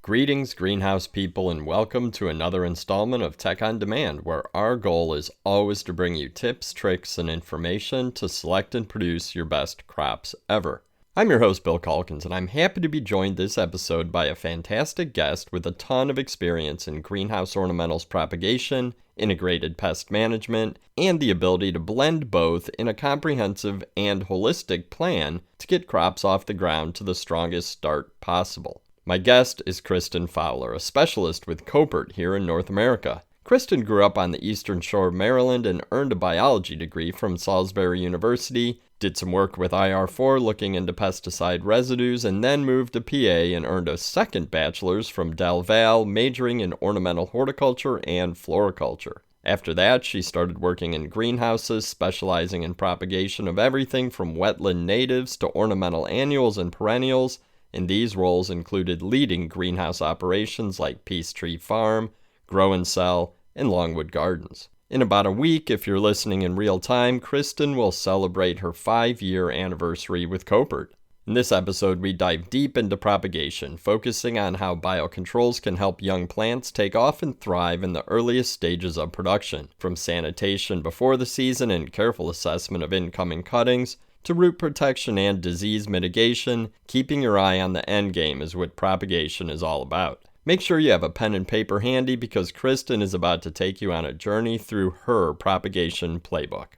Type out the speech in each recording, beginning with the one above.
Greetings, greenhouse people, and welcome to another installment of Tech on Demand, where our goal is always to bring you tips, tricks, and information to select and produce your best crops ever. I'm your host, Bill Calkins, and I'm happy to be joined this episode by a fantastic guest with a ton of experience in greenhouse ornamentals propagation, integrated pest management, and the ability to blend both in a comprehensive and holistic plan to get crops off the ground to the strongest start possible. My guest is Kristen Fowler, a specialist with Koppert here in North America. Kristen grew up on the Eastern Shore of Maryland and earned a biology degree from Salisbury University, did some work with IR4 looking into pesticide residues, and then moved to PA and earned a second bachelor's from Del Valle, majoring in ornamental horticulture and floriculture. After that, she started working in greenhouses, specializing in propagation of everything from wetland natives to ornamental annuals and perennials, and these roles included leading greenhouse operations like Peachtree Farm, Grow and Sell, and Longwood Gardens. In about a week, if you're listening in real time, Kristen will celebrate her 5-year anniversary with Koppert. In this episode, we dive deep into propagation, focusing on how biocontrols can help young plants take off and thrive in the earliest stages of production, from sanitation before the season and careful assessment of incoming cuttings, to root protection and disease mitigation. Keeping your eye on the end game is what propagation is all about. Make sure you have a pen and paper handy because Kristen is about to take you on a journey through her propagation playbook.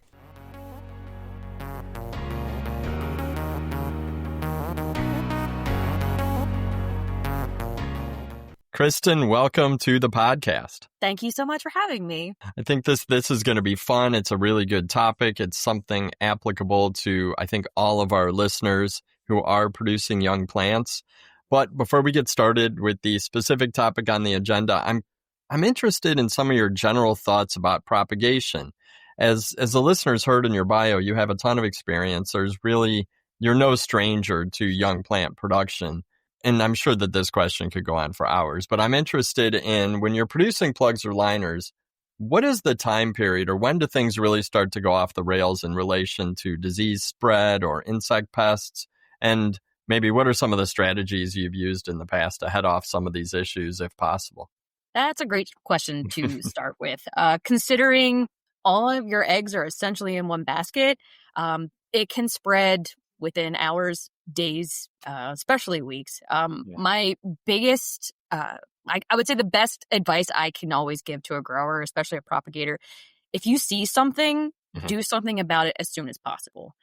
Kristen, welcome to the podcast. Thank you so much for having me. I think this is going to be fun. It's a really good topic. It's something applicable to, I think, all of our listeners who are producing young plants. But before we get started with the specific topic on the agenda, I'm interested in some of your general thoughts about propagation. As the listeners heard in your bio, you have a ton of experience. You're no stranger to young plant production. And I'm sure that this question could go on for hours, but I'm interested in when you're producing plugs or liners, what is the time period or when do things really start to go off the rails in relation to disease spread or insect pests? And maybe what are some of the strategies you've used in the past to head off some of these issues if possible? That's a great question to start with. Considering all of your eggs are essentially in one basket, it can spread within hours, days, especially weeks. My biggest, I would say the best advice I can always give to a grower, especially a propagator, if you see something, do something about it as soon as possible.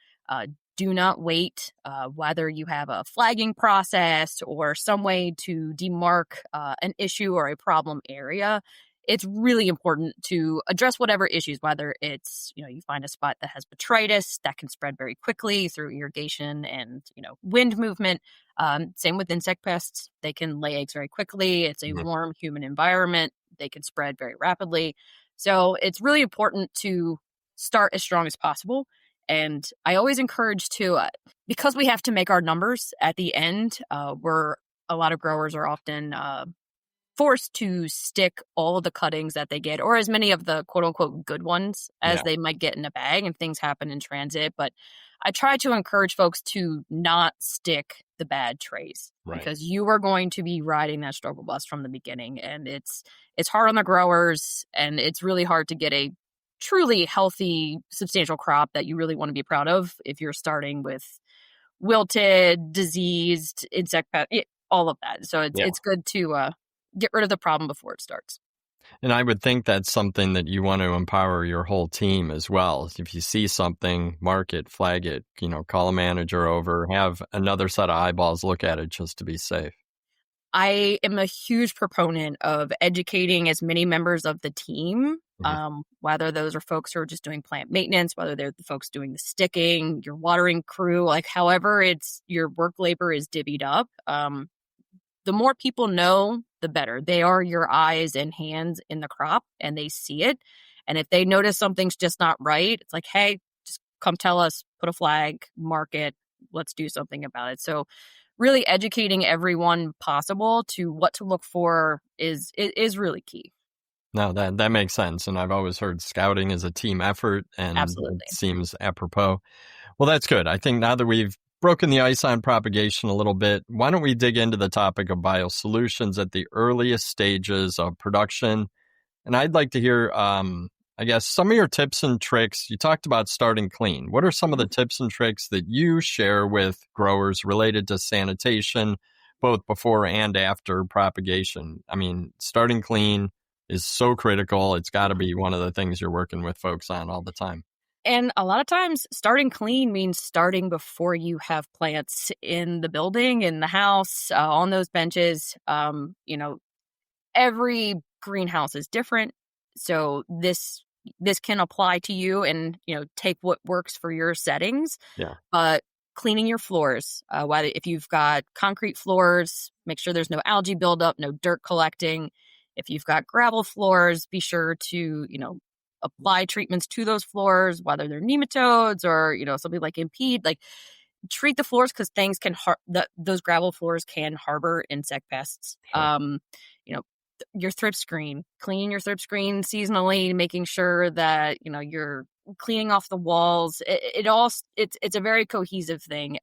Do not wait, whether you have a flagging process or some way to demark an issue or a problem area. It's really important to address whatever issues, whether it's, you find a spot that has botrytis that can spread very quickly through irrigation and, wind movement. Same with insect pests. They can lay eggs very quickly. It's a warm, humid environment. They can spread very rapidly. So it's really important to start as strong as possible. And I always encourage because we have to make our numbers at the end, where a lot of growers are often forced to stick all of the cuttings that they get, or as many of the quote unquote good ones as they might get in a bag, and things happen in transit. But I try to encourage folks to not stick the bad trays because you are going to be riding that struggle bus from the beginning. And it's hard on the growers, and it's really hard to get a truly healthy, substantial crop that you really want to be proud of if you're starting with wilted, diseased, insect pest, all of that. So it's good to get rid of the problem before it starts. And I would think that's something that you want to empower your whole team as well. If you see something, mark it, flag it, call a manager over, have another set of eyeballs look at it just to be safe. I am a huge proponent of educating as many members of the team, whether those are folks who are just doing plant maintenance, whether they're the folks doing the sticking, your watering crew, however it's your work labor is divvied up. The more people know, the better. They are your eyes and hands in the crop, and they see it. And if they notice something's just not right, it's like, hey, just come tell us, put a flag, mark it, let's do something about it. So really educating everyone possible to what to look for is really key. No, that makes sense. And I've always heard scouting is a team effort, and it Absolutely. seems apropos. Well, that's good. I think now that we've broken the ice on propagation a little bit, why don't we dig into the topic of biosolutions at the earliest stages of production? And I'd like to hear, I guess, some of your tips and tricks. You talked about starting clean. What are some of the tips and tricks that you share with growers related to sanitation, both before and after propagation? I mean, starting clean is so critical. It's got to be one of the things you're working with folks on all the time. And a lot of times, starting clean means starting before you have plants in the building, in the house, on those benches. Every greenhouse is different, so this can apply to you, and take what works for your settings. Yeah. Cleaning your floors, whether if you've got concrete floors, make sure there's no algae buildup, no dirt collecting. If you've got gravel floors, be sure to apply treatments to those floors, whether they're nematodes or something like impede. Like, treat the floors, because things can those gravel floors can harbor insect pests. Sure. You know, your thrip screen, cleaning your thrip screen seasonally, making sure that you're cleaning off the walls. It's a very cohesive thing.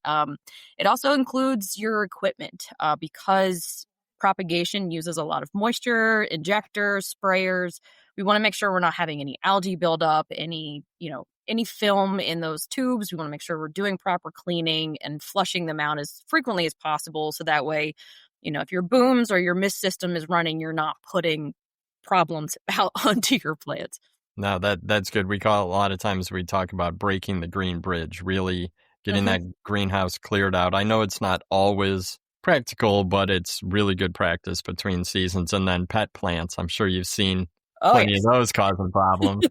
It also includes your equipment, because propagation uses a lot of moisture, injectors, sprayers. We want to make sure we're not having any algae buildup, any film in those tubes. We want to make sure we're doing proper cleaning and flushing them out as frequently as possible. So that way, if your booms or your mist system is running, you're not putting problems out onto your plants. No, that's good. We call a lot of times we talk about breaking the green bridge, really getting Hmm. that greenhouse cleared out. I know it's not always practical, but it's really good practice between seasons. And then pet plants. I'm sure you've seen Oh, plenty of yes. those causing problems.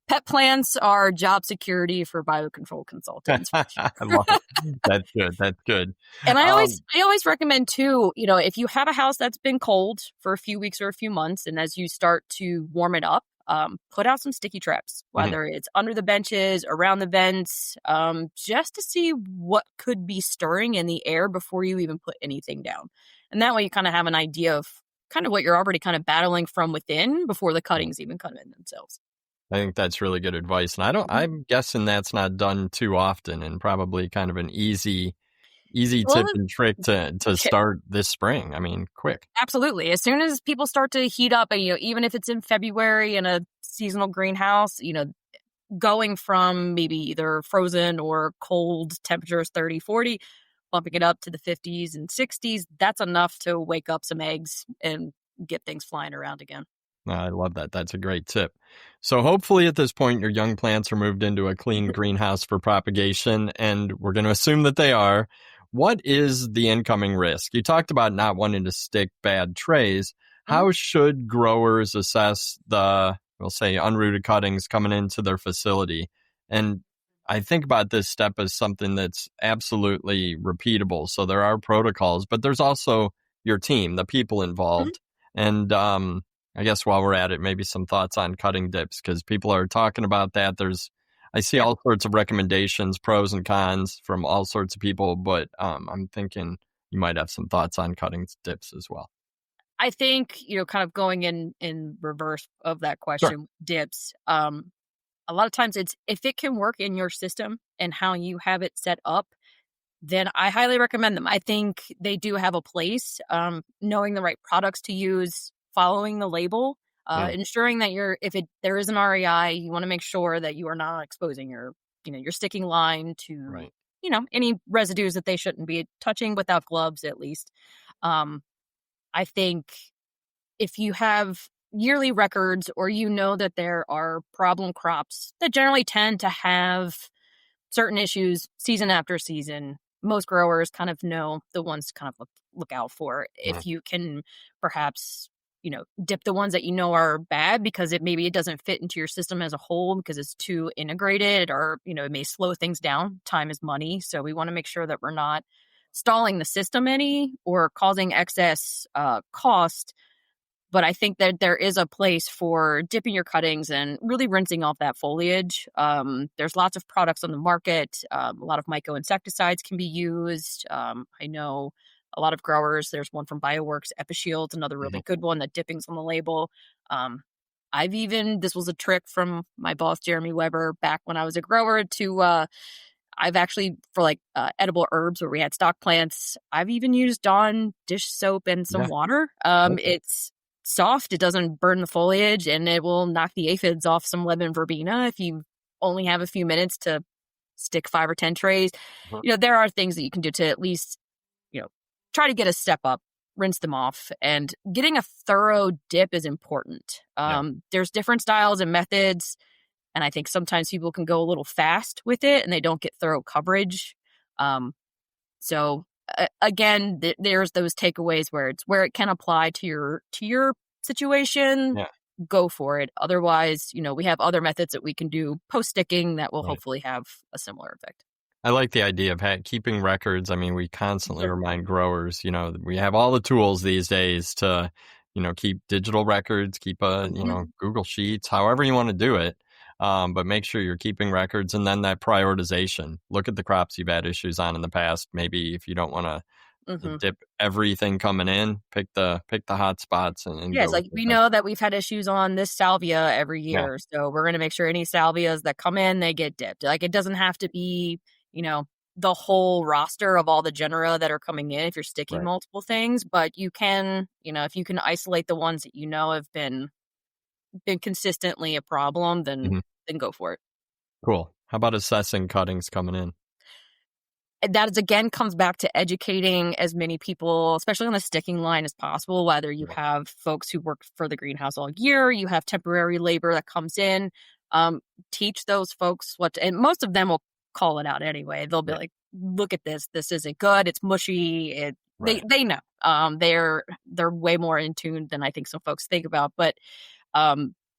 Pet plants are job security for biocontrol consultants. I love it. That's good. That's good. And Um, I always recommend too, if you have a house that's been cold for a few weeks or a few months, and as you start to warm it up, put out some sticky traps, mhm. whether it's under the benches, around the vents, just to see what could be stirring in the air before you even put anything down. And that way you kind of have an idea of kind of what you're already kind of battling from within before the cuttings even come in themselves. I think that's really good advice. And Mhm. I'm guessing that's not done too often, and probably kind of an easy Well, tip and trick to start this spring. I mean, quick. absolutely. As soon as people start to heat up, and even if it's in February in a seasonal greenhouse, going from maybe either frozen or cold temperatures 30, 40, bumping it up to the 50s and 60s, that's enough to wake up some eggs and get things flying around again. I love that. That's a great tip. So hopefully at this point your young plants are moved into a clean greenhouse for propagation, and we're going to assume that they are. What is the incoming risk? You talked about not wanting to stick bad trays. Mhm. How should growers assess the, we'll say, unrooted cuttings coming into their facility? And I think about this step as something that's absolutely repeatable. So there are protocols, but there's also your team, the people Mhm. involved. And I guess while we're at it, maybe some thoughts on cutting dips, because people are talking about that. I see Yeah. all sorts of recommendations, pros and cons from all sorts of people, but I'm thinking you might have some thoughts on cutting dips as well. I think, kind of going in reverse of that Sure. question, dips. A lot of times it's if it can work in your system and how you have it set up, then I highly recommend them. I think they do have a place. Knowing the right products to use, following the label, Mm, ensuring that if there is an REI, you want to make sure that you are not exposing your sticking line to, right. any residues that they shouldn't be touching without gloves at least. Um, I think if you have yearly records, or that there are problem crops that generally tend to have certain issues season after season, most growers kind of know the ones to kind of look out for. Mm, If you can perhaps, dip the ones that are bad because maybe it doesn't fit into your system as a whole because it's too integrated, or, it may slow things down. Time is money. So we want to make sure that we're not stalling the system any or causing excess cost. But I think that there is a place for dipping your cuttings and really rinsing off that foliage. There's lots of products on the market. A lot of myco-insecticides can be used. I know a lot of growers, there's one from BioWorks, EpiShield, another really mhm. good one that dipping's on the label. Um, This was a trick from my boss, Jeremy Weber, back when I was a grower I've actually, for like edible herbs where we had stock plants, I've even used Dawn dish soap and some Yeah. water. Okay. It's soft, it doesn't burn the foliage, and it will knock the aphids off some lemon verbena if you only have a few minutes to stick 5 or 10 trays. Mhm. There are things that you can do to at least, try to get a step up, rinse them off, and getting a thorough dip is important. Yeah. There's different styles and methods, and I think sometimes people can go a little fast with it and they don't get thorough coverage. So again, there's those takeaways where it can apply to your situation. Yeah. Go for it. Otherwise, we have other methods that we can do post sticking that will Right. hopefully have a similar effect. I like the idea of keeping records. I mean, we constantly Sure. remind growers, we have all the tools these days to, keep digital records, keep Mhm. Google Sheets, however you want to do it. But make sure you're keeping records, and then that prioritization. Look at the crops you've had issues on in the past. Maybe if you don't want to Mhm. dip everything coming in, pick the hot spots and Yeah, go it's with like it. we know that we've had issues on this salvia every Yeah, year, so we're going to make sure any salvias that come in, they get dipped. Like, it doesn't have to be, the whole roster of all the genera that are coming in if you're sticking right. multiple things, but you can, if you can isolate the ones that have been consistently a problem, then Hmm. go for it. Cool. How about assessing cuttings coming in? That is, again, comes back to educating as many people, especially on the sticking line, as possible. Whether you Yeah. have folks who work for the greenhouse all year, you have temporary labor that comes in. Teach those folks and most of them will call it out anyway. They'll be Yeah. like, "Look at this. This isn't good. It's mushy." Right. They know. They're way more in tune than I think some folks think about. But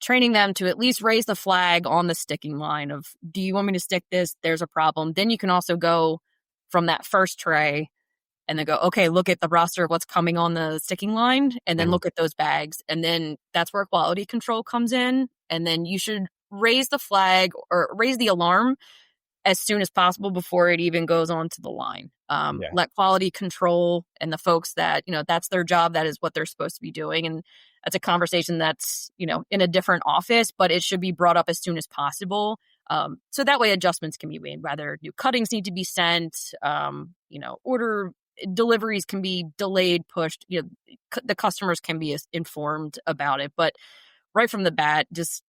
training them to at least raise the flag on the sticking line of, "Do you want me to stick this? There's a problem." Then you can also go from that first tray and then go, okay, look at the roster of what's coming on the sticking line, and then Mhm. look at those bags. And then that's where quality control comes in. And then you should raise the flag or raise the alarm as soon as possible before it even goes onto the line. Yeah. Let quality control and the folks that, that's their job, that is what they're supposed to be doing. And that's a conversation that's, in a different office, but it should be brought up as soon as possible. So that way adjustments can be made, whether new cuttings need to be sent, order deliveries can be delayed, pushed, the customers can be informed about it. But right from the bat, just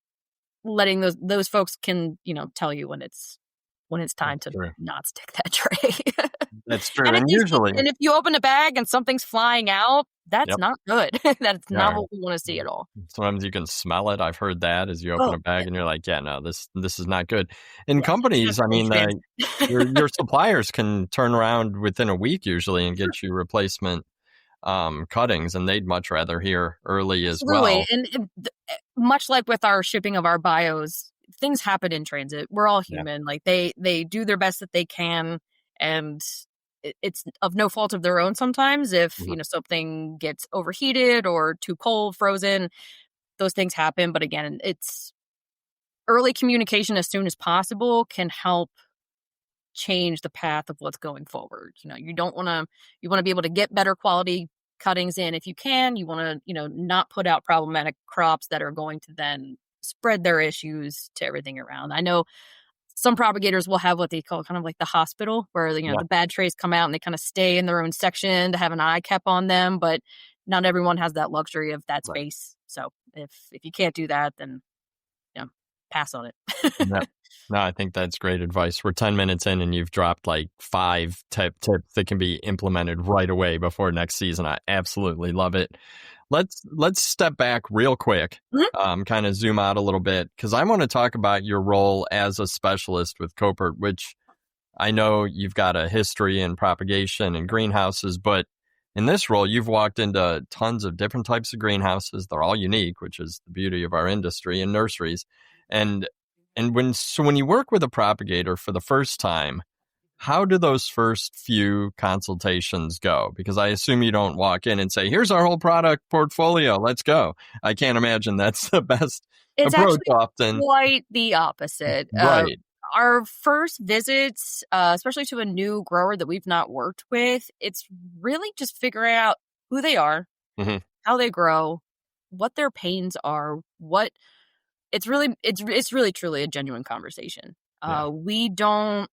letting those folks can, tell you when it's time That's to true. not stick that tray. That's true. And And usually, if you open a bag and something's flying out, that's yep. not good. That's not Yeah. what we wanna see at all. Sometimes you can smell it. I've heard that as you open Oh, a bag yeah, and you're like, yeah, no, this is not good. In yeah. companies, That's I in mean, transit. your suppliers can turn around within a week usually and Sure. get you replacement cuttings, and they'd much rather hear early as Absolutely, well. much like with our shipping of our bios, things happen in transit. We're all Yeah. human. Like, they do their best that they can, and it's of no fault of their own sometimes if, Mhm. something gets overheated or too cold, frozen, those things happen. But again, it's early communication as soon as possible can help change the path of what's going forward. You want to be able to get better quality cuttings in if you can. You want to, not put out problematic crops that are going to then spread their issues to everything around. I know some propagators will have what they call kind of like the hospital, where Yeah. the bad trays come out and they kind of stay in their own section to have an eye cap on them, but not everyone has that luxury of that Right. space. So if you can't do that, then, pass on it. Yeah. No, I think that's great advice. We're 10 minutes in and you've dropped like 5 tips that can be implemented right away before next season. I absolutely love it. Let's step back real quick, Mhm. kind of zoom out a little bit, because I want to talk about your role as a specialist with Koppert, which I know you've got a history in propagation and greenhouses, but in this role, you've walked into tons of different types of greenhouses. They're all unique, which is the beauty of our industry, and nurseries. And when you work with a propagator for the first time, how do those first few consultations go? Because I assume you don't walk in and say, "Here's our whole product portfolio. Let's go." I can't imagine that's the best It's approach actually often. quite the opposite. Right. Our first visits, especially to a new grower that we've not worked with, it's really just figuring out who they are, Hmm. how they grow, what their pains are, what it's really truly a genuine conversation. Yeah. We don't,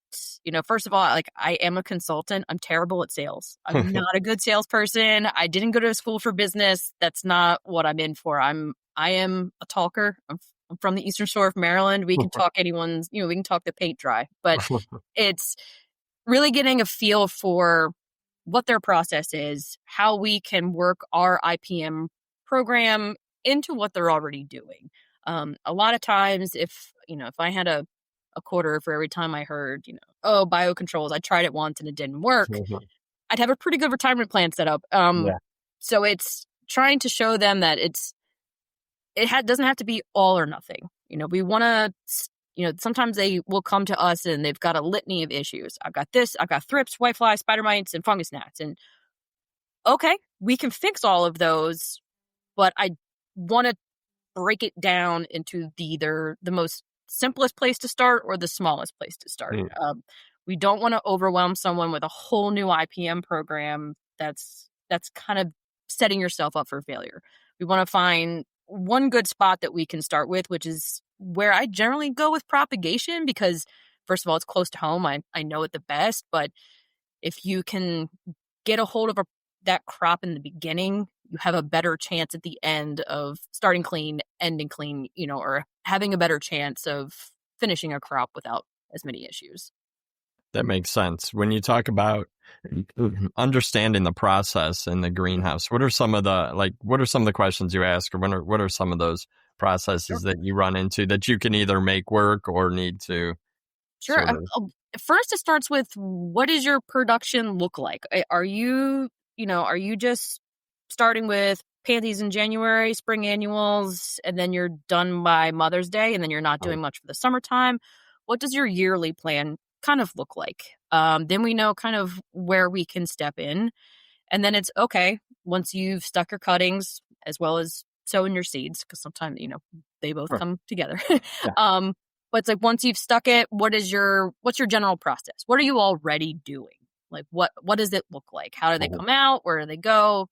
first of all, like, I am a consultant. I'm terrible at sales. I'm not a good salesperson. I didn't go to school for business. That's not what I'm in for. I am a talker. I'm from the Eastern Shore of Maryland. We can talk we can talk the paint dry, but it's really getting a feel for what their process is, how we can work our IPM program into what they're already doing. A lot of times, if I had a quarter for every time I heard, oh, biocontrols, I tried it once and it didn't work, I'd have a pretty good retirement plan set up. Yeah. So it's trying to show them that doesn't have to be all or nothing. We want to, sometimes they will come to us and they've got a litany of issues. I've got this, I've got thrips, whiteflies, spider mites, and fungus gnats. And okay, we can fix all of those, but I want to break it down into either the most simplest place to start or the smallest place to start. We don't want to overwhelm someone with a whole new IPM program that's kind of setting yourself up for failure. We want to find one good spot that we can start with, which is where I generally go with propagation, because first of all, it's close to home. I know it the best, but if you can get a hold of that crop in the beginning, you have a better chance at the end of starting clean, ending clean, or having a better chance of finishing a crop without as many issues. That makes sense. When you talk about understanding the process in the greenhouse, what are some of the questions you ask, or what are some of those processes that you run into that you can either make work or need to? Sure. First, it starts with, what does your production look like? Are you just starting with pansies in January, spring annuals, and then you're done by Mother's Day, and then you're not doing much for the summertime? What does your yearly plan kind of look like? Then we know kind of where we can step in. And then it's okay, once you've stuck your cuttings as well as sowing your seeds, because sometimes, they both come together. Yeah. But it's like, once you've stuck it, what's your general process? What are you already doing? Like, what does it look like? How do they come out? Where do they go?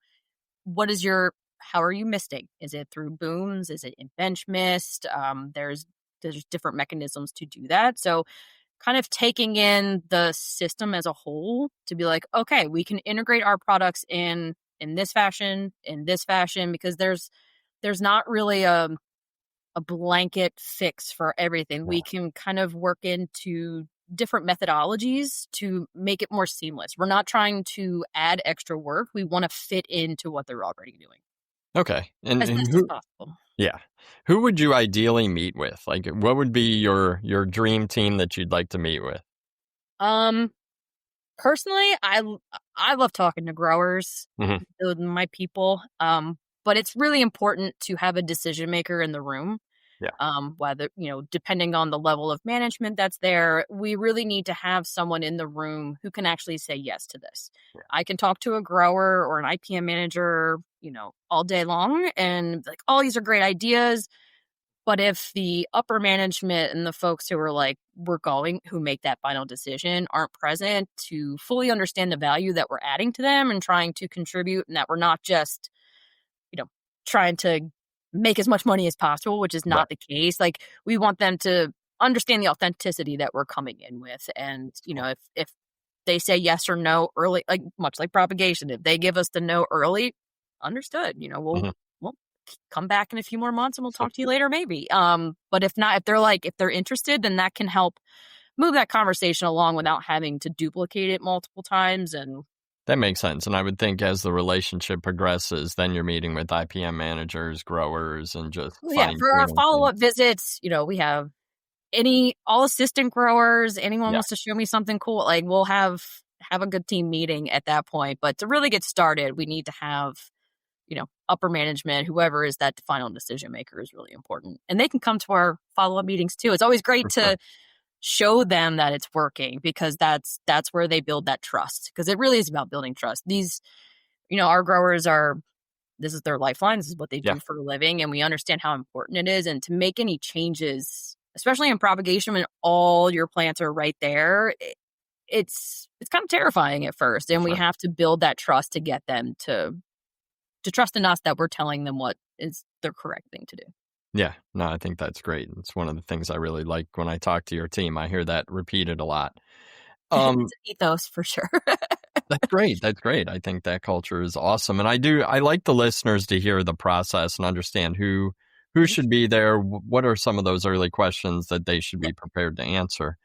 How are you misting? Is it through booms? Is it in bench mist? There's different mechanisms to do that. So kind of taking in the system as a whole to be like, okay, we can integrate our products in this fashion, because there's not really a blanket fix for everything. We can kind of work into different methodologies to make it more seamless. We're not trying to add extra work. We want to fit into what they're already doing. Okay. And as best as possible. Yeah. Who would you ideally meet with? Like, what would be your dream team that you'd like to meet with? Personally, I love talking to growers, my people. But it's really important to have a decision maker in the room. Yeah. Whether, depending on the level of management that's there, we really need to have someone in the room who can actually say yes to this. Yeah. I can talk to a grower or an IPM manager, all day long, and like, oh, these are great ideas. But if the upper management and the folks who are like, who make that final decision aren't present to fully understand the value that we're adding to them and trying to contribute, and that we're not just, trying to make as much money as possible, which is not the case. Like, we want them to understand the authenticity that we're coming in with. And, if they say yes or no early, like much like propagation, if they give us the no early, understood, we'll come back in a few more months and we'll talk to you later, maybe. But if not, if they're interested, then that can help move that conversation along without having to duplicate it multiple times. And that makes sense. And I would think as the relationship progresses, then you're meeting with IPM managers, growers, and just for our follow-up visits, we have all assistant growers, anyone wants to show me something cool, like, we'll have a good team meeting at that point. But to really get started, we need to have, upper management, whoever is that final decision maker, is really important. And they can come to our follow-up meetings too. It's always great to show them that it's working, because that's where they build that trust, because it really is about building trust. These, our growers this is their lifeline. This is what they do for a living, and we understand how important it is. And to make any changes, especially in propagation when all your plants are right there, it's kind of terrifying at first. And we have to build that trust to get them to trust in us, that we're telling them what is the correct thing to do. Yeah, no, I think that's great. It's one of the things I really like when I talk to your team. I hear that repeated a lot. It's Um, an ethos for sure. that's great. That's great. I think that culture is awesome. And I like the listeners to hear the process and understand who Mhm. should be there. What are some of those early questions that they should be prepared to answer?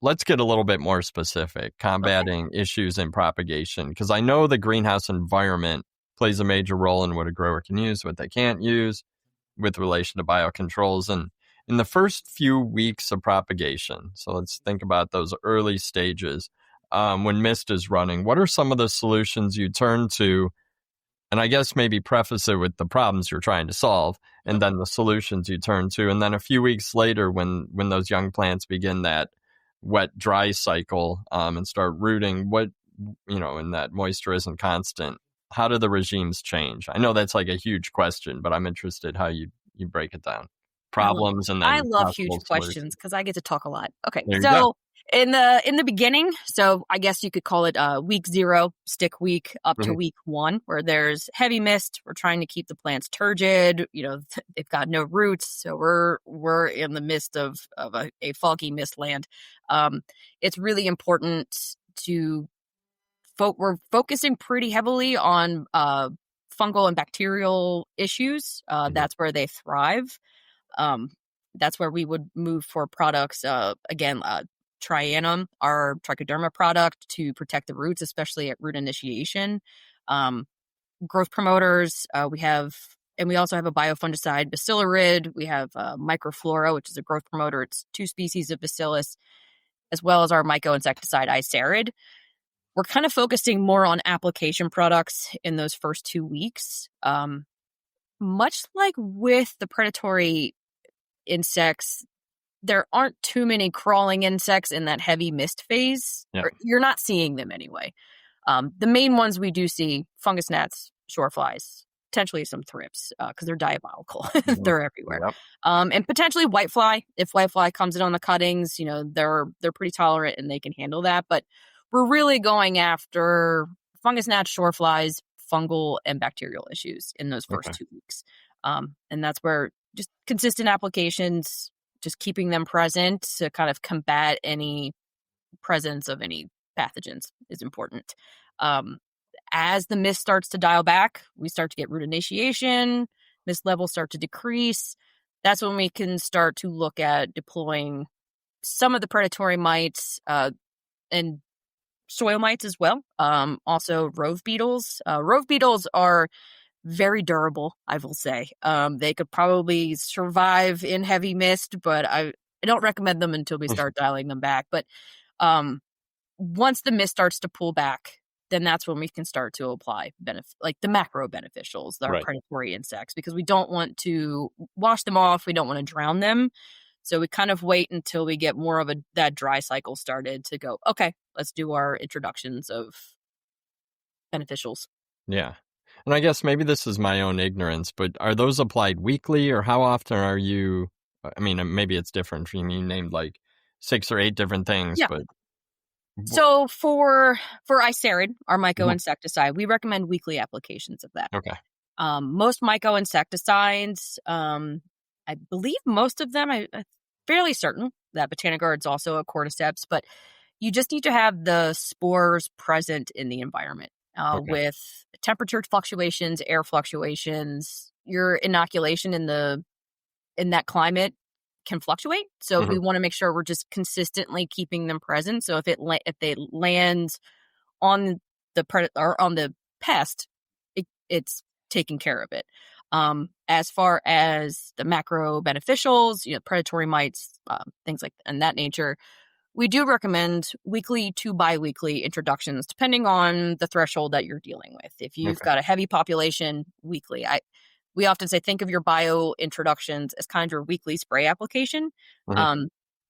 Let's get a little bit more specific, Okay. combating issues in propagation, because I know the greenhouse environment plays a major role in what a grower can use, what they can't use with relation to biocontrols. And in the first few weeks of propagation, so let's think about those early stages, when mist is running, what are some of the solutions you turn to? And I guess maybe preface it with the problems you're trying to solve, Mhm. and then the solutions you turn to. And then a few weeks later, when those young plants begin that wet dry cycle, and start rooting, what, and that moisture isn't constant, how do the regimes change? I know that's like a huge question, but I'm interested how you break it down. I love Problems and I then love huge possible solutions. questions because I get to talk a lot. Okay, There you go. so in the beginning, so I guess you could call it week 0, stick week up to Mhm. week 1, where there's heavy mist. We're trying to keep the plants turgid. They've got no roots, so we're in the midst of a foggy mist land. It's really important to we're focusing pretty heavily on fungal and bacterial issues. Mhm. That's where they thrive. Um, that's where we would move for products. Again, Trianum, our trichoderma product, to protect the roots, especially at root initiation. Um, Growth promoters, and we also have a biofungicide, Bacillariid. We have Microflora, which is a growth promoter. It's 2 species of Bacillus, as well as our myco-insecticide, Icerid. We're kind of focusing more on application products in those first 2 weeks. Much like with the predatory insects, there aren't too many crawling insects in that heavy mist phase, Yeah. or you're not seeing them anyway. The main ones we do see: fungus gnats, shore flies, potentially some thrips, because they're diabolical. Mhm. They're everywhere. Yep. And potentially whitefly. If whitefly comes in on the cuttings, they're pretty tolerant and they can handle that. But we're really going after fungus gnats, shore flies, fungal and bacterial issues in those first Okay. 2 weeks. And that's where just consistent applications, just keeping them present to kind of combat any presence of any pathogens is important. Um, as the mist starts to dial back, we start to get root initiation, mist levels start to decrease. That's when we can start to look at deploying some of the predatory mites, and soil mites as well. Also, rove beetles. Rove beetles are very durable, I will say. They could probably survive in heavy mist, but I don't recommend them until we start dialing them back. But um, once the mist starts to pull back, then that's when we can start to apply like the macro beneficials, our Right. predatory insects, because we don't want to wash them off. We don't want to drown them. So we kind of wait until we get more of that dry cycle started to go, okay, let's do our introductions of beneficials. Yeah. And I guess maybe this is my own ignorance, but are those applied weekly, or how often are you? I mean, maybe it's different for you. You named like 6 or 8 different things, Yeah. but So for Icerid, our Mhm. myco-insecticide, we recommend weekly applications of that. Okay. Most myco-insecticides, I believe most of them, I'm fairly certain that Botanigard's also a cordyceps, but you just need to have the spores present in the environment. Okay. With temperature fluctuations, air fluctuations, your inoculation in that climate can fluctuate. So Mhm. we want to make sure we're just consistently keeping them present. So if they land on or on the pest, it's taking care of it. As far as the macro beneficials, predatory mites, things like and that nature, we do recommend weekly to biweekly introductions, depending on the threshold that you're dealing with. If you've Okay. got a heavy population, weekly. We often say think of your bio introductions as kind of your weekly spray application. Mhm. Um,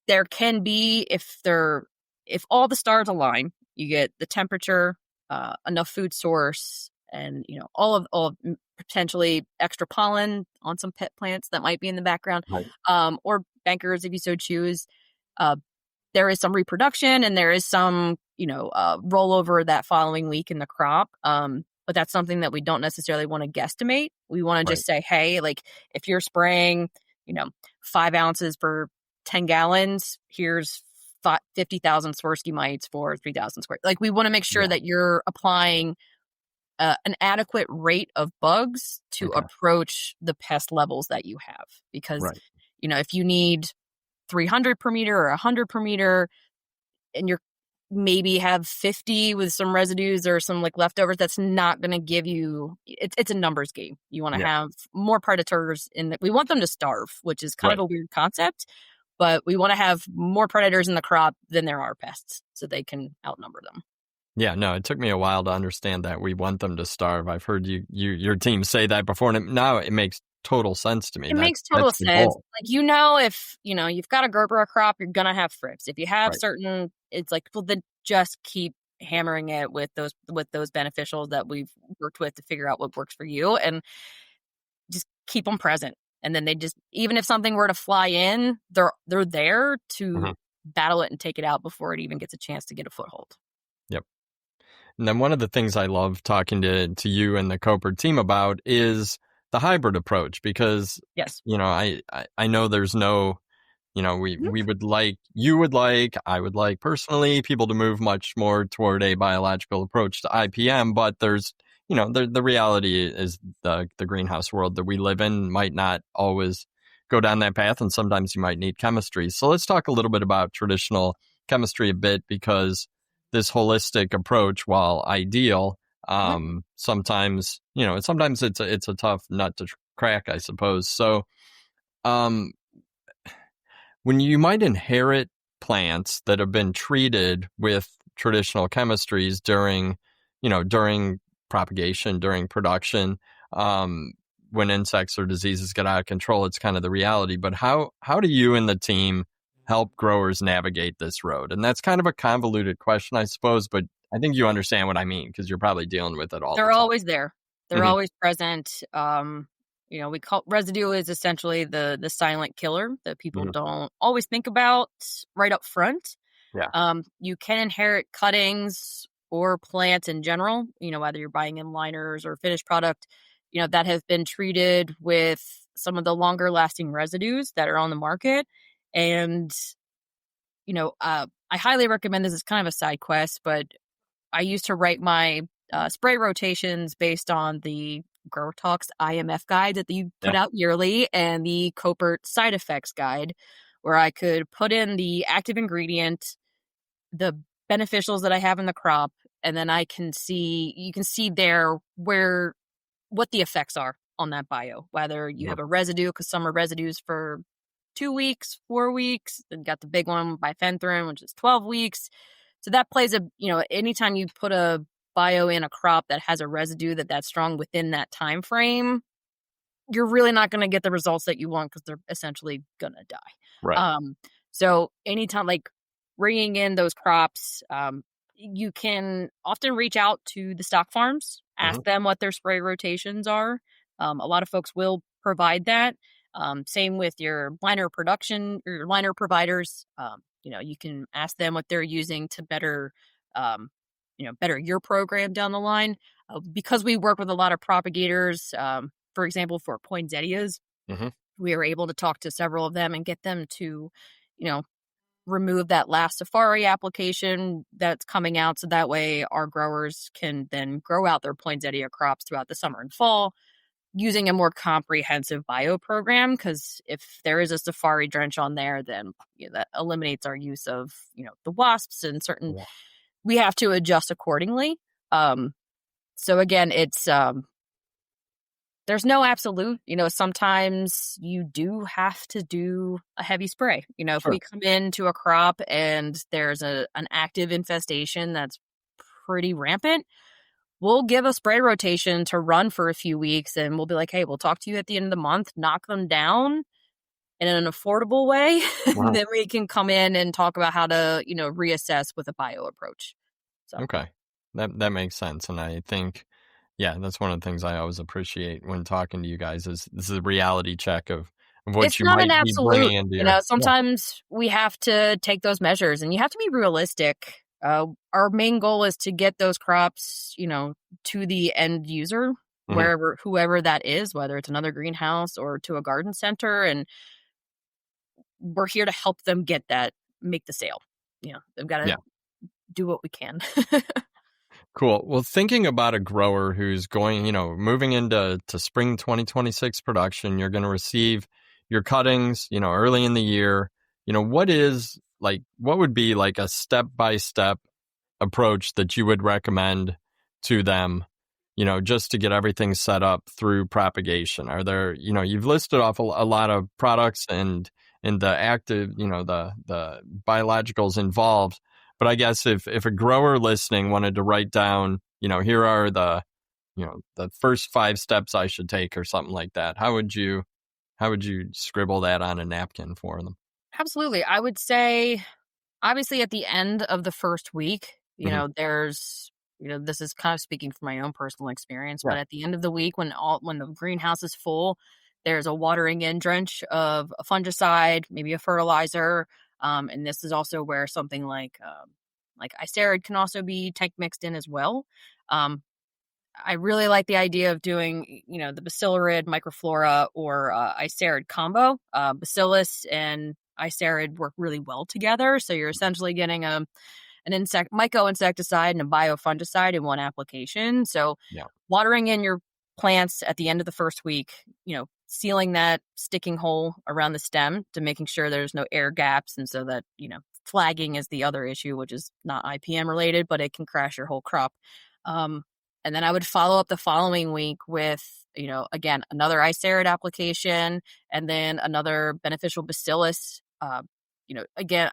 there can be if all the stars align, you get the temperature, enough food source, and all of potentially extra pollen on some pet plants that might be in the background, Right. or bankers if you so choose. Uh, there is some reproduction and there is some rollover that following week in the crop. but that's something that we don't necessarily want to guesstimate. We want to Right. just say, hey, like if you're spraying, 5 ounces per 10 gallons, here's 50,000 Swirsky mites for 3,000 square. Like we want to make sure Yeah. that you're applying an adequate rate of bugs to Okay. approach the pest levels that you have. Because, Right. if you need 300 per meter or 100 per meter, and you're maybe have 50 with some residues or some like leftovers, that's not going to give you, it's a numbers game. You want to Yeah. have more predators we want them to starve, which is kind Right. of a weird concept, but we want to have more predators in the crop than there are pests so they can outnumber them. Yeah, no, it took me a while to understand that we want them to starve. I've heard your team say that before, and now it makes total sense to me. It makes That's total the sense. goal. Like, if, you've got a Gerber crop, you're going to have thrips. If you have Right. certain, it's like, well, then just keep hammering it with those beneficials that we've worked with to figure out what works for you, and just keep them present. And then they just, even if something were to fly in, they're there to battle it and take it out before it even gets a chance to get a foothold. Yep. And then one of the things I love talking to you and the Koppert team about is the hybrid approach, because Yes. I know there's no, we would like, you would like, I would like personally people to move much more toward a biological approach to IPM, but there's, the reality is the greenhouse world that we live in might not always go down that path, and sometimes you might need chemistry. So let's talk a little bit about traditional chemistry a bit, because this holistic approach, while ideal, sometimes it's a tough nut to crack, I suppose. So when you might inherit plants that have been treated with traditional chemistries during propagation, during production, when insects or diseases get out of control, it's kind of the reality. But how do you and the team help growers navigate this road? And that's kind of a convoluted question, I suppose, but I think you understand what I mean, because you're probably dealing with it all They're the time. always there. They're always present. We call residue is essentially the silent killer that people don't always think about right up front. Yeah. You can inherit cuttings or plants in general, whether you're buying in liners or finished product, that have been treated with some of the longer lasting residues that are on the market. And, I highly recommend this. It's kind of a side quest, but I used to write my spray rotations based on the Growertalks IMF guide that you put out yearly, and the Koppert side effects guide, where I could put in the active ingredient, the beneficials that I have in the crop, and then you can see there what the effects are on that bio, whether you have a residue, because some are residues for 2 weeks, 4 weeks, then got the big one, bifenthrin, which is 12 weeks. So that plays anytime you put a bio in a crop that has a residue that's strong within that time frame, you're really not going to get the results that you want, because they're essentially going to die. Right. So anytime, like bringing in those crops, you can often reach out to the stock farms, ask them what their spray rotations are. A lot of folks will provide that. Same with your liner production or your liner providers. You can ask them what they're using to better your program down the line. Because we work with a lot of propagators, for example, for poinsettias, we are able to talk to several of them and get them to, remove that last safari application that's coming out. So that way our growers can then grow out their poinsettia crops throughout the summer and fall using a more comprehensive bio program. Because if there is a safari drench on there, then that eliminates our use of, the wasps and certain, we have to adjust accordingly. So again, it's, there's no absolute, sometimes you do have to do a heavy spray. If we come into a crop and there's an active infestation that's pretty rampant, we'll give a spray rotation to run for a few weeks, and we'll be like, hey, we'll talk to you at the end of the month, knock them down in an affordable way. Then we can come in and talk about how to, reassess with a bio approach. So. Okay. That makes sense. And I think, that's one of the things I always appreciate when talking to you guys is this is a reality check of what It's you not might an be absolute, bringing into your... sometimes we have to take those measures, and you have to be realistic. Our main goal is to get those crops, to the end user, Hmm. wherever, whoever that is, whether it's another greenhouse or to a garden center. And we're here to help them get that, make the sale. They've got to Yeah. do what we can. Cool. Well, thinking about a grower who's going, moving into spring 2026 production, you're going to receive your cuttings, early in the year. What would be like a step-by-step approach that you would recommend to them, just to get everything set up through propagation? Are there, you've listed off a lot of products and the active, the biologicals involved. But I guess if a grower listening wanted to write down, here are the first 5 steps I should take or something like that, how would you scribble that on a napkin for them? Absolutely. I would say, obviously, at the end of the first week, Hmm. there's, this is kind of speaking from my own personal experience, Yeah. but at the end of the week, when the greenhouse is full, there's a watering in drench of a fungicide, maybe a fertilizer. And this is also where something like icerid can also be tank mixed in as well. Um, I really like the idea of doing, the bacillary microflora or icerid combo. Bacillus and icerid work really well together. So you're essentially getting an myco-insecticide and a biofungicide in one application. So Yeah. watering in your plants at the end of the first week, sealing that sticking hole around the stem to making sure there's no air gaps. And so that, flagging is the other issue, which is not IPM related, but it can crash your whole crop. Um, and then I would follow up the following week with, again, another icerid application and then another beneficial bacillus. Again,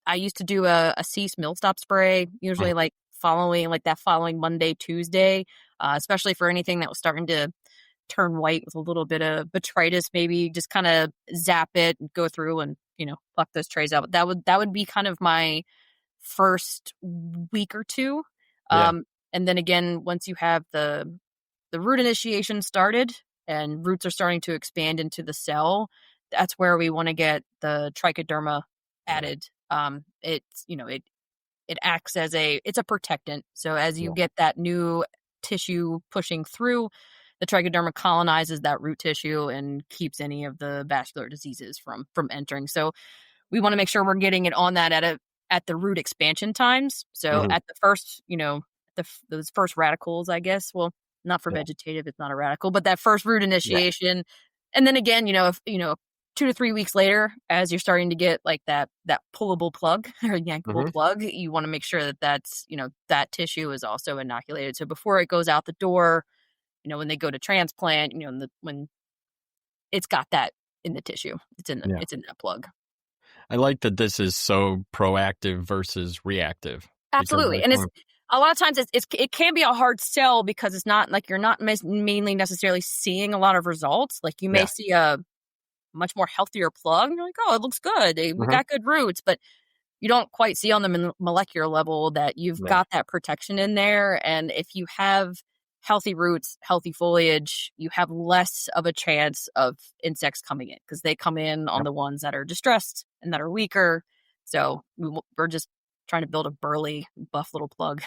I used to do a cease mill stop spray, Mhm. usually that following Monday, Tuesday, especially for anything that was starting to turn white with a little bit of botrytis, maybe just kind of zap it and go through and, pluck those trays out. That would be kind of my first week or two. Yeah. And then again, once you have the root initiation started and roots are starting to expand into the cell, that's where we want to get the trichoderma Yeah. added. It acts as it's a protectant. So as you Yeah. get that new tissue pushing through, the trichoderma colonizes that root tissue and keeps any of the vascular diseases from entering. So we want to make sure we're getting it on that at the root expansion times. So Mhm. at the first, those first radicals, I guess. Well, not for Yeah. vegetative, it's not a radical, but that first root Yeah. initiation, and then again, if 2 to 3 weeks later, as you're starting to get like that pullable plug or yankable Mhm. plug, you want to make sure that that tissue is also inoculated. So before it goes out the door, when they go to transplant, when it's got that in the tissue, Yeah. it's in that plug. I like that this is so proactive versus reactive because Absolutely. like And it's a lot of times it can be a hard sell because it's not like you're not mainly necessarily seeing a lot of results. Like you may yeah. see a much more healthier plug and you're like, oh, it looks good. We Mhm. got good roots, but you don't quite see on the molecular level that you've Yeah. got that protection in there. And if you have healthy roots, healthy foliage, you have less of a chance of insects coming in because they come in on Yep. the ones that are distressed and that are weaker. So we're just trying to build a burly, buff little plug.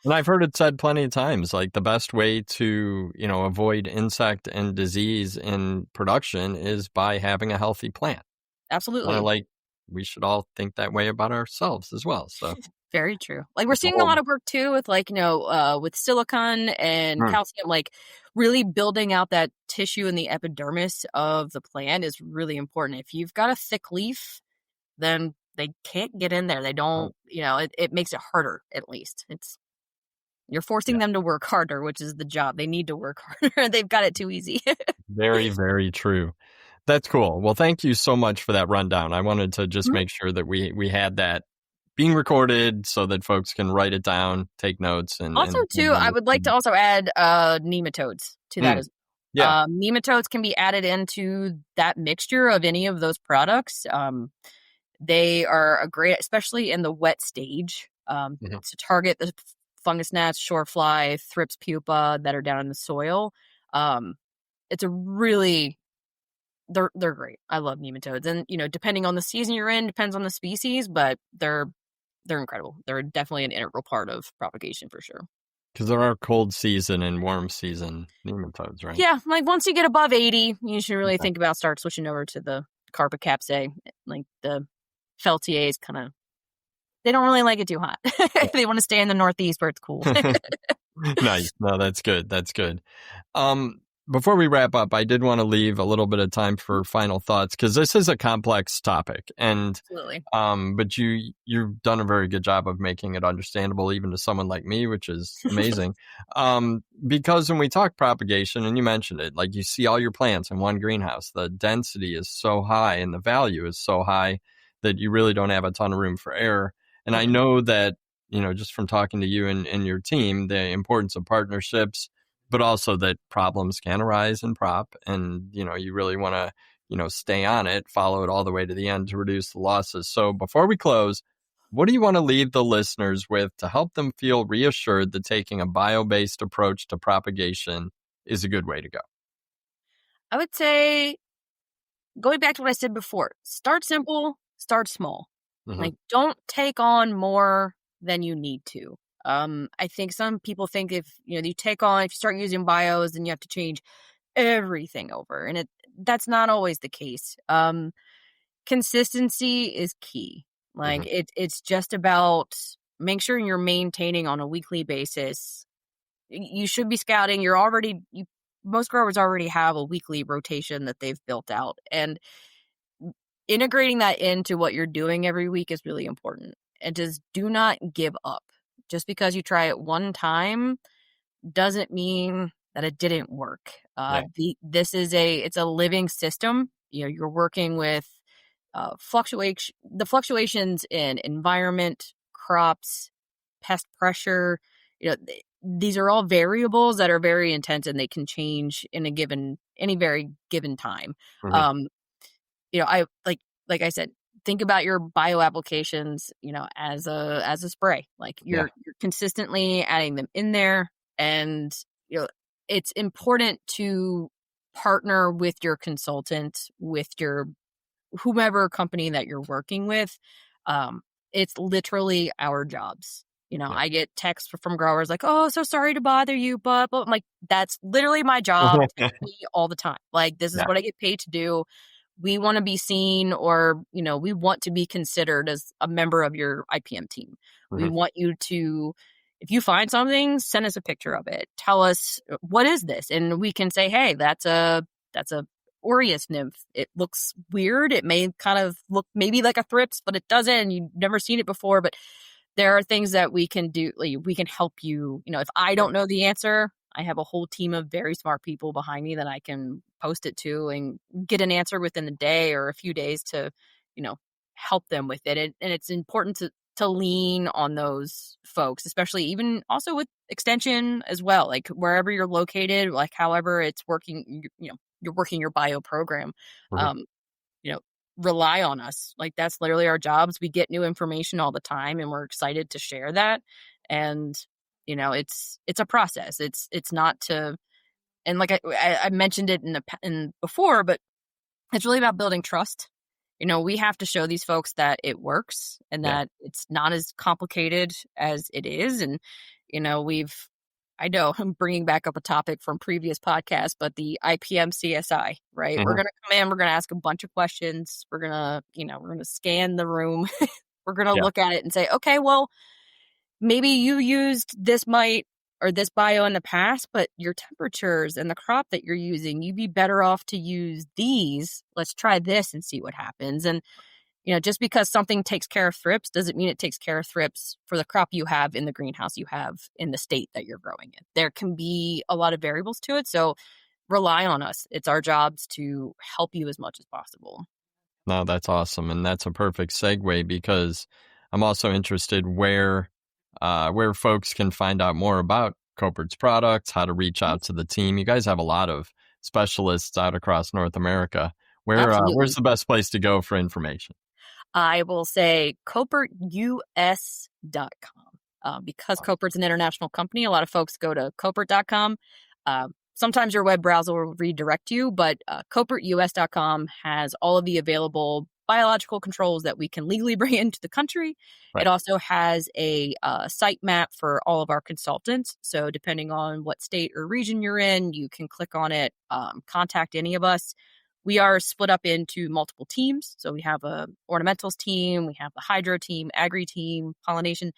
And I've heard it said plenty of times, like the best way to, avoid insect and disease in production is by having a healthy plant. Kind of Absolutely. like we should all think that way about ourselves as well. So Very true. Like we're it's a seeing a lot whole. of work too with with silicon and Mm. calcium, like really building out that tissue in the epidermis of the plant is really important. If you've got a thick leaf, then they can't get in there. They Right. don't, it makes it harder at least. You're forcing Yeah. them to work harder, which is the job. They need to work harder. They've got it too easy. Very, very true. That's cool. Well, thank you so much for that rundown. I wanted to just Mhm. make sure that we had that being recorded so that folks can write it down, take notes, and Also, and too, I would like to understand. also add nematodes to that Mm. as Yeah. nematodes can be added into that mixture of any of those products. They are a great, especially in the wet stage, Mhm. to target the fungus gnats, shorefly, thrips pupa that are down in the soil. Um, it's a really they're great. I love nematodes, and depending on the season you're in, depends on the species, but they're they're incredible. They're definitely an integral part of propagation for sure. Because there are cold season and warm season nematodes, right? Yeah, like once you get above 80, you should really Okay. think about start switching over to the carpet capsae. Like the Feltiers kind of, they don't really like it too hot. They want to stay in the Northeast where it's cool. Nice. No, that's good. That's good. Um, Before we wrap up, I did want to leave a little bit of time for final thoughts because this is a complex topic, and Absolutely. but you've done a very good job of making it understandable even to someone like me, which is amazing. Because when we talk propagation, and you mentioned it, like you see all your plants in one greenhouse, the density is so high and the value is so high that you really don't have a ton of room for error. And I know that, just from talking to you and your team, the importance of partnerships, but also that problems can arise in prop, and you really want to stay on it, follow it all the way to the end to reduce the losses. So before we close, what do you want to leave the listeners with to help them feel reassured that taking a bio-based approach to propagation is a good way to go? I would say, going back to what I said before, start simple, start small. Like, don't take on more than you need to. I think some people think if you start using bios, then you have to change everything over, and that's not always the case. Consistency is key. Like it's just about make sure you're maintaining on a weekly basis. You should be scouting. Most growers already have a weekly rotation that they've built out, and integrating that into what you're doing every week is really important. And just do not give up. Just because you try it one time doesn't mean that it didn't work. It's a living system. You're working with the fluctuations in environment, crops, pest pressure. These are all variables that are very intense, and they can change in any very given time. I like I said, think about your bio applications, as a spray. Like you're consistently adding them in there, and it's important to partner with your consultant, with your whomever company that you're working with. It's literally our jobs. I get texts from growers like, "Oh, so sorry to bother you," but I'm like, that's literally my job all the time. Like, this is what I get paid to do. We want to be seen, or, we want to be considered as a member of your IPM team. We want you to, if you find something, send us a picture of it. Tell us, what is this? And we can say, hey, that's a Aureus nymph. It looks weird. It may kind of look maybe like a thrips, but it doesn't. And you've never seen it before. But there are things that we can do. Like, we can help you. If I don't know the answer, I have a whole team of very smart people behind me that I can post it to and get an answer within the day or a few days to, help them with it. And it's important to lean on those folks, especially even also with extension as well. Like wherever you're located, like however it's working, you're working your bio program, rely on us. Like that's literally our jobs. We get new information all the time, and we're excited to share that. And it's a process. It's not to, and like I mentioned it in before, but it's really about building trust. We have to show these folks that it works and that it's not as complicated as it is. And I know I'm bringing back up a topic from previous podcasts, but the IPM CSI, right? We're going to come in, we're going to ask a bunch of questions. We're going to scan the room. We're going to look at it and say, okay, well, maybe you used this mite or this bio in the past, but your temperatures and the crop that you're using, you'd be better off to use these. Let's try this and see what happens. And, just because something takes care of thrips doesn't mean it takes care of thrips for the crop you have in the greenhouse you have in the state that you're growing in. There can be a lot of variables to it. So rely on us. It's our jobs to help you as much as possible. No, that's awesome. And that's a perfect segue because I'm also interested where folks can find out more about Koppert's products, how to reach out to the team. You guys have a lot of specialists out across North America. Where's the best place to go for information? I will say KoppertUS.com. Because Koppert's an international company, a lot of folks go to Koppert.com. Sometimes your web browser will redirect you, but KoppertUS.com has all of the available biological controls that we can legally bring into the country. Right. It also has a site map for all of our consultants. So depending on what state or region you're in, you can click on it, contact any of us. We are split up into multiple teams. So we have a ornamentals team, we have the hydro team, agri team, pollination.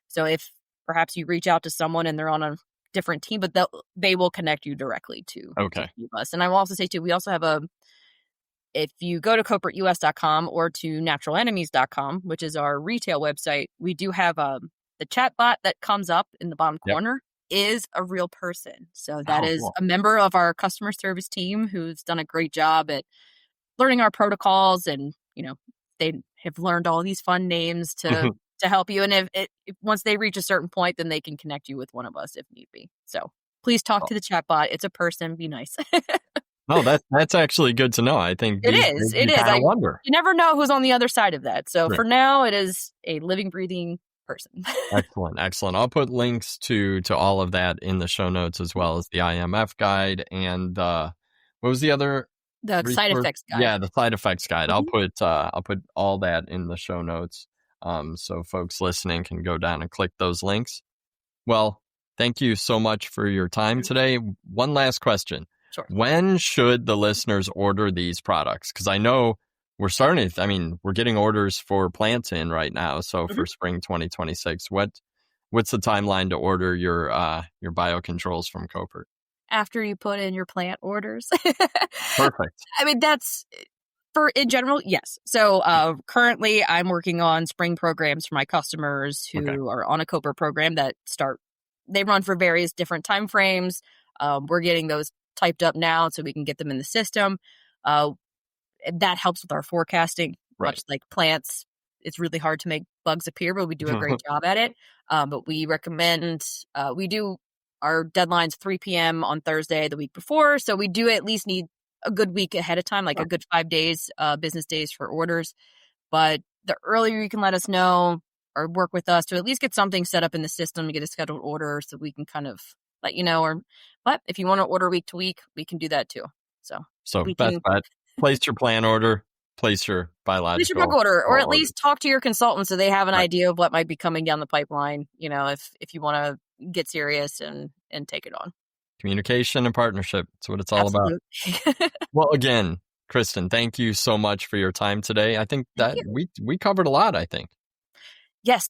So if perhaps you reach out to someone and they're on a different team, but they will connect you directly to us. And I will also say too, we also have if you go to KoppertUS.com or to naturalenemies.com, which is our retail website, we do have the chat bot that comes up in the bottom corner is a real person. So that is a member of our customer service team who's done a great job at learning our protocols, and they have learned all these fun names to help you. And if once they reach a certain point, then they can connect you with one of us if need be. So please talk to the chat bot. It's a person. Be nice. Oh, that's actually good to know. I think it is. I wonder. You never know who's on the other side of that. So for now, it is a living, breathing person. Excellent. I'll put links to all of that in the show notes, as well as the IMF guide and what was the other? The side effects guide. Yeah, the side effects guide. I'll put all that in the show notes, so folks listening can go down and click those links. Well, thank you so much for your time today. One last question. Sure. When should the listeners order these products? Because I know we're getting orders for plants in right now. So for spring 2026, what's the timeline to order your biocontrols from Koppert? After you put in your plant orders. Perfect. I mean, that's in general, yes. So currently I'm working on spring programs for my customers who are on a Koppert program they run for various different time frames. We're getting those typed up now so we can get them in the system. That helps with our forecasting, much like plants. It's really hard to make bugs appear, but we do a great job at it. But we recommend, we do our deadlines 3 p.m. on Thursday the week before. So we do at least need a good week ahead of time, like a good 5 days, business days for orders. But the earlier you can let us know or work with us to at least get something set up in the system to get a scheduled order so we can kind of let you know. But if you want to order week to week, we can do that too. So best bet, place your plan order, place your biological. Place your bug order, or at least talk to your consultant so they have an idea of what might be coming down the pipeline. If you want to get serious and take it on. Communication and partnership. That's what it's all about. Well, again, Kristen, thank you so much for your time today. I think that we covered a lot, I think. Yes,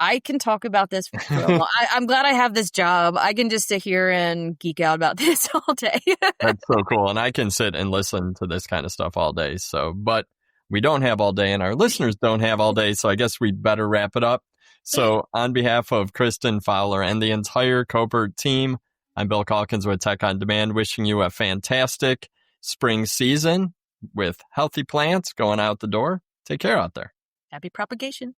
I can talk about this for a while. I'm glad I have this job. I can just sit here and geek out about this all day. That's so cool. And I can sit and listen to this kind of stuff all day. But we don't have all day and our listeners don't have all day. So I guess we'd better wrap it up. So on behalf of Kristen Fowler and the entire Koppert team, I'm Bill Calkins with Tech on Demand, wishing you a fantastic spring season with healthy plants going out the door. Take care out there. Happy propagation.